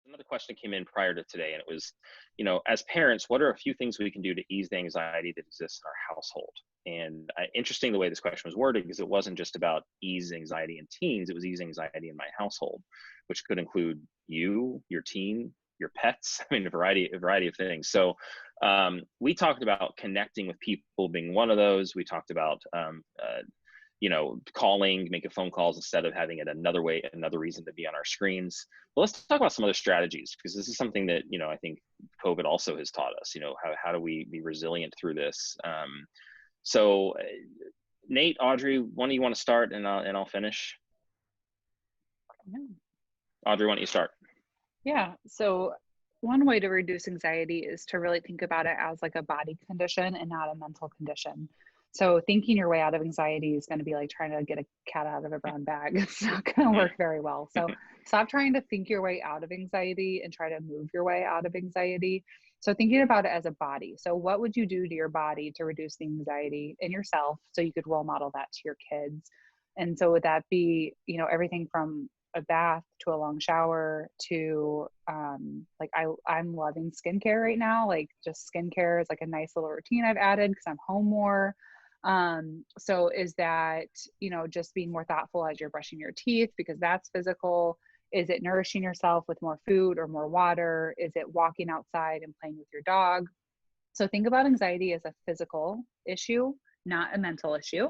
Another question came in prior to today, and it was, as parents, what are a few things we can do to ease the anxiety that exists in our household? And interesting the way this question was worded, because it wasn't just about ease anxiety in teens, it was ease anxiety in my household, which could include you, your teen, your pets. I mean, a variety of things. So we talked about connecting with people being one of those. We talked about calling, making phone calls instead of having it another reason to be on our screens. But let's talk about some other strategies, because this is something that, I think COVID also has taught us, how do we be resilient through this? So Nate, Audrey, one of you want to start and I'll finish? Yeah. Audrey, why don't you start? Yeah. So one way to reduce anxiety is to really think about it as like a body condition and not a mental condition. So thinking your way out of anxiety is going to be like trying to get a cat out of a brown bag. It's not going to work very well. So stop trying to think your way out of anxiety and try to move your way out of anxiety. So thinking about it as a body. So what would you do to your body to reduce the anxiety in yourself so you could role model that to your kids? And so would that be, everything from a bath to a long shower to I'm loving skincare right now. Like just skincare is like a nice little routine I've added because I'm home more. So is that, just being more thoughtful as you're brushing your teeth because that's physical? Is it nourishing yourself with more food or more water? Is it walking outside and playing with your dog? So think about anxiety as a physical issue, not a mental issue.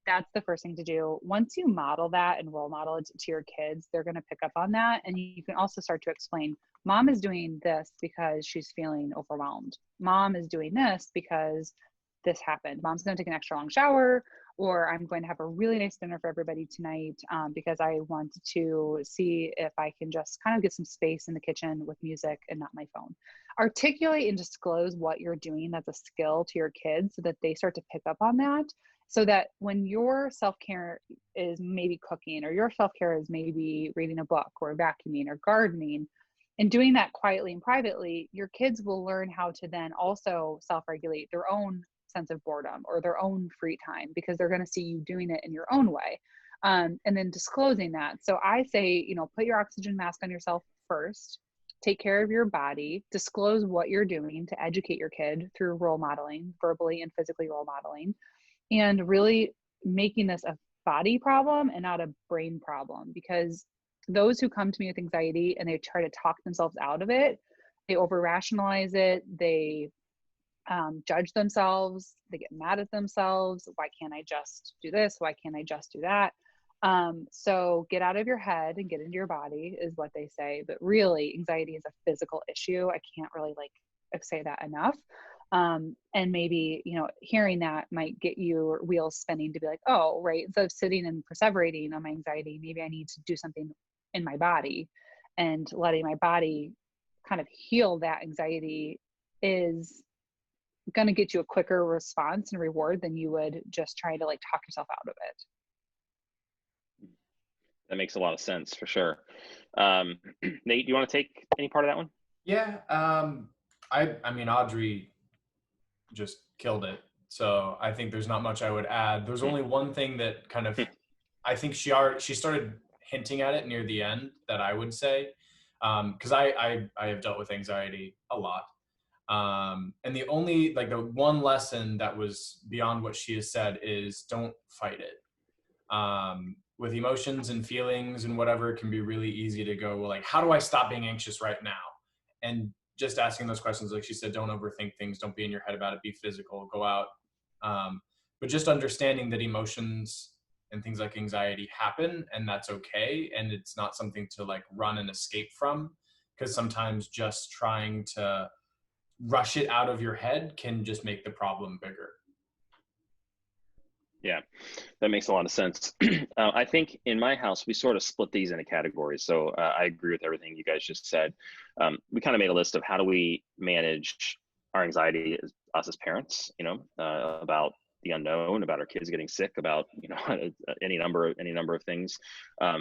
That's the first thing to do. Once you model that and role model it to your kids, they're going to pick up on that. And you can also start to explain, mom is doing this because she's feeling overwhelmed. Mom is doing this because this happened. Mom's going to take an extra long shower, or I'm going to have a really nice dinner for everybody tonight because I want to see if I can just kind of get some space in the kitchen with music and not my phone. Articulate and disclose what you're doing as a skill to your kids so that they start to pick up on that. So that when your self-care is maybe cooking, or your self-care is maybe reading a book or vacuuming or gardening, and doing that quietly and privately, your kids will learn how to then also self-regulate their own sense of boredom or their own free time because they're going to see you doing it in your own way. And then disclosing that. So I say, put your oxygen mask on yourself first, take care of your body, disclose what you're doing to educate your kid through role modeling, verbally and physically role modeling, and really making this a body problem and not a brain problem. Because those who come to me with anxiety and they try to talk themselves out of it, they over rationalize it, they judge themselves, they get mad at themselves. Why can't I just do this? Why can't I just do that? So get out of your head and get into your body is what they say. But really, anxiety is a physical issue. I can't really say that enough. And maybe, hearing that might get your wheels spinning to be like, oh, right. Instead of sitting and perseverating on my anxiety, maybe I need to do something in my body, and letting my body kind of heal that anxiety is going to get you a quicker response and reward than you would just trying to talk yourself out of it. That makes a lot of sense for sure. Nate, do you want to take any part of that one? Yeah. I mean, Audrey just killed it. So I think there's not much I would add. There's only one thing that kind of, I think she started hinting at it near the end that I would say, because I have dealt with anxiety a lot. And the only, the one lesson that was beyond what she has said is don't fight it. With emotions and feelings and whatever, it can be really easy to go, well, how do I stop being anxious right now? And just asking those questions, like she said, don't overthink things, don't be in your head about it, be physical, go out. But just understanding that emotions and things like anxiety happen, and that's okay. And it's not something to run and escape from, because sometimes just trying to rush it out of your head can just make the problem bigger. Yeah, that makes a lot of sense. I think in my house, we sort of split these into categories. So I agree with everything you guys just said. We kind of made a list of how do we manage our anxiety as us as parents, about the unknown, about our kids getting sick, about, any number of things,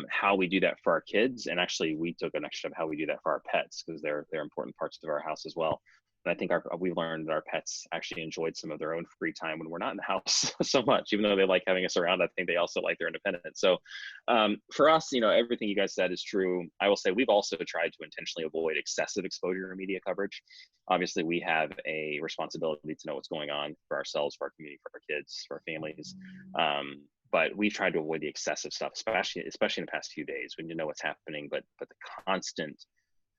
how we do that for our kids. And actually we took an extra step how we do that for our pets, because they're important parts of our house as well. And I think we've learned that our pets actually enjoyed some of their own free time when we're not in the house so much, even though they like having us around. I think they also like their independence. So for us, everything you guys said is true. I will say we've also tried to intentionally avoid excessive exposure to media coverage. Obviously, we have a responsibility to know what's going on for ourselves, for our community, for our kids, for our families. But we've tried to avoid the excessive stuff, especially in the past few days when you know what's happening. But the constant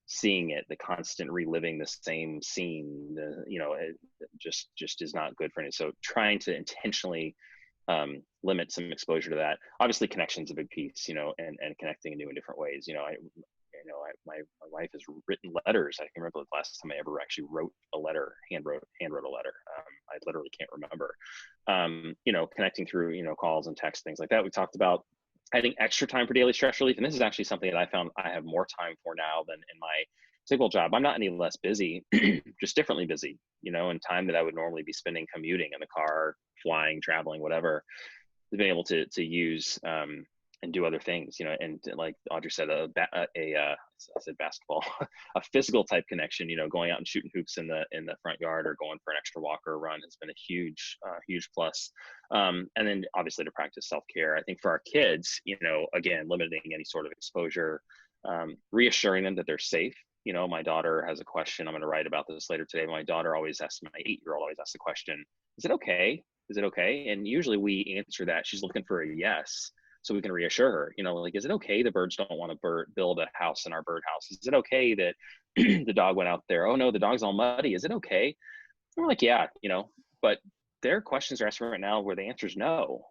seeing it, the constant reliving the same scene, it just is not good for it. So trying to intentionally limit some exposure to that. Obviously, connection's a big piece, and connecting in new and different ways. My wife has written letters. I can remember the last time I ever actually wrote a letter, hand wrote a letter. I literally can't remember. Connecting through, calls and texts, things like that. We talked about, I think, extra time for daily stress relief. And this is actually something that I found I have more time for now than in my typical job. I'm not any less busy, just differently busy, and time that I would normally be spending commuting in the car, flying, traveling, whatever, being able to use and do other things, and like Audrey said, I said basketball, a physical type connection, going out and shooting hoops in the front yard or going for an extra walk or run has been a huge plus. And then obviously to practice self-care. I think for our kids, again, limiting any sort of exposure, reassuring them that they're safe. My daughter has a question. I'm going to write about this later today. My 8-year-old always asks the question, is it okay? Is it okay? And usually we answer that. She's looking for a yes. So we can reassure her, is it okay the birds don't want to build a house in our birdhouse? Is it okay that the dog went out there? Oh no, the dog's all muddy. Is it okay? And we're like, yeah, but their questions are asking right now where the answer is no.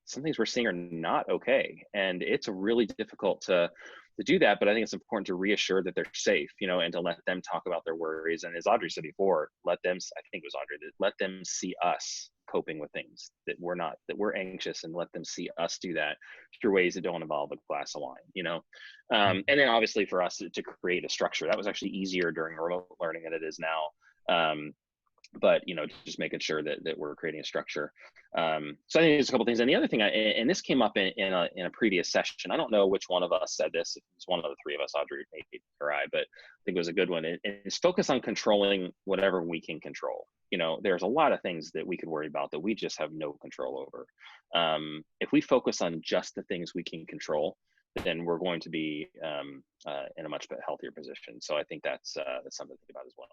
Some things we're seeing are not okay. And it's really difficult to do that. But I think it's important to reassure that they're safe, and to let them talk about their worries. And as Audrey said before, I think it was Audrey, that let them see us coping with things that we're anxious, and let them see us do that through ways that don't involve a glass of wine, and then obviously for us to create a structure that was actually easier during remote learning than it is now. But just making sure that we're creating a structure. So I think there's a couple things. And the other thing, and this came up in a previous session. I don't know which one of us said this. If it was one of the three of us, Audrey or I, but I think it was a good one. It's focus on controlling whatever we can control. There's a lot of things that we could worry about that we just have no control over. If we focus on just the things we can control, then we're going to be in a much healthier position. So I think that's something to think about as well.